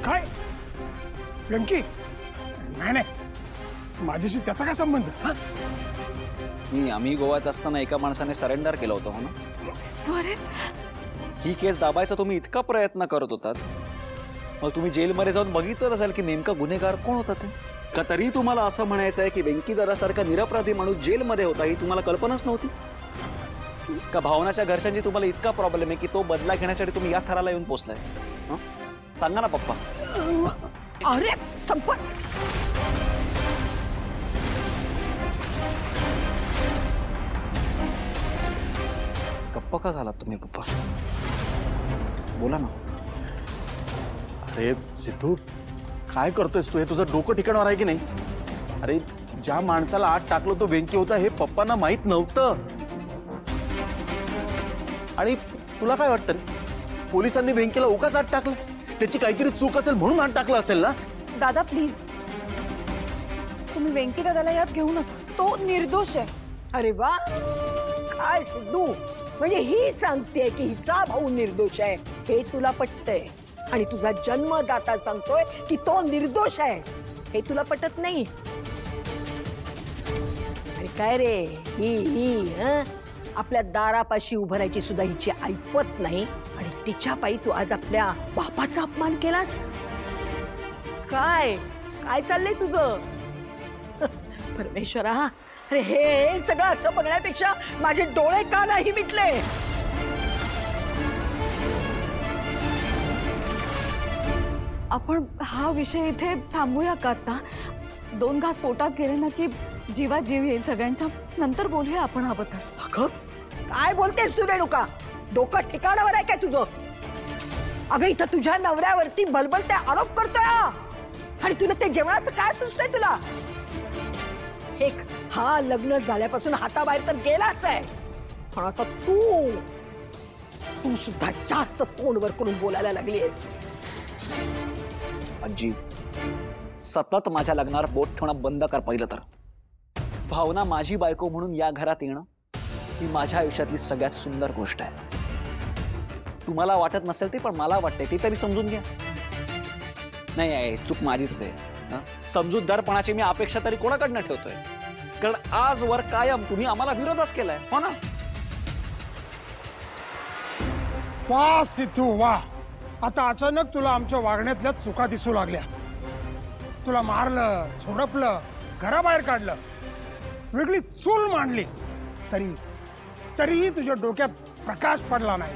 काय वेंकी? नाही नाही, माझ्याशी त्याचा काय संबंध? आम्ही गोव्यात असताना एका माणसाने सरेंडर केलं होतं, हो ना? अरे ही केस दाबायचा तुम्ही इतका प्रयत्न करत होतात, मग तुम्ही जेलमध्ये जाऊन बघितलं असेल की नेमका गुन्हेगार कोण होता ते? का तरी तुम्हाला असं म्हणायचं आहे की वेंकी दादासारखा निरपराधी माणूस जेलमध्ये होता ही तुम्हाला कल्पनाच नव्हती? का भावनाच्या घरच्यांची तुम्हाला इतका प्रॉब्लेम आहे की तो बदला घेण्यासाठी तुम्ही या थराला येऊन पोहोचलाय? सांगा ना पप्पा. अरे संपत. गप्पा का झालात तुम्ही पप्पा? बोला ना. अरे सिद्धू, काय करतोयस तू? हे तुझं डोकं ठिकाणावर आहे की नाही? अरे ज्या माणसाला आत टाकलं तो वेंकी होता हे पप्पांना माहित नव्हतं. आणि तुला काय वाटतं पोलिसांनी वेंकीला उगाच आत टाकलं? त्याची काहीतरी चूक असेल म्हणून आत टाकलं असेल ना? दादा प्लीज, तुम्ही वेंकी दादाला यात घेऊ नका, तो निर्दोष आहे. अरे वा, काय सिद्धू, म्हणजे ही सांगते की हिचा भाऊ निर्दोष आहे हे तुला पटतंय, आणि तुझा जन्मदाता सांगतोय की तो निर्दोष आहे हे तुला पटत नाही. आणि काय रे, ही आपल्या दारापाशी उभं राहायची सुद्धा हिची ऐपत नाही, आणि तिच्या पायी तू आज आपल्या बापाचा अपमान केलास. काय काय चाललंय तुझं? परमेश्वरा, अरे हे सगळं असं बघण्यापेक्षा माझे डोळे का नाही मिटले? आपण हा विषय इथे थांबूया का आता? 2 घास पोटात गेले ना की जीवात जीव येईल सगळ्यांच्या. नंतर बोलूया आपण हवं तर. अगं काय बोलतेस तू रेणुका? डोकं ठिकाणावर आहे काय तुझं? अगं इथं तुझ्या नवऱ्यावरती बलबलते आरोप करतोय आणि तुला ते जेवणाचं काय सुचतंय तुला? एक हा लग्न झाल्यापासून हाताबाहेर तर गेलाच आहे, पण आता तू सुद्धा जास्त तोंडवर करून बोलायला लागलीस. आजी, सतत माझ्या लग्नावर बोट ठेवणं बंद कर पहिलं तर. भावना माझी बायको म्हणून या घरात येणं ही माझ्या आयुष्यातली सगळ्यात सुंदर गोष्ट आहे. तुम्हाला वाटत नसेल ते, पण मला वाटते ते तरी समजून घ्या. नाही आहे, चूक माझीच आहे. समजूतदारपणाची मी अपेक्षा तरी कोणाकडनं ठेवतोय? कारण आजवर कायम तुम्ही आम्हाला विरोधच केलाय, हो ना? वा सिद्धू वा, आता अचानक तुला आमच्या वागण्यातल्या चुका दिसू लागल्या. तुला मारलं, झोडपलं, घराबाहेर काढलं, वेगळी चूल मांडली, तरीही तुझ्या डोक्यात प्रकाश पडला नाही.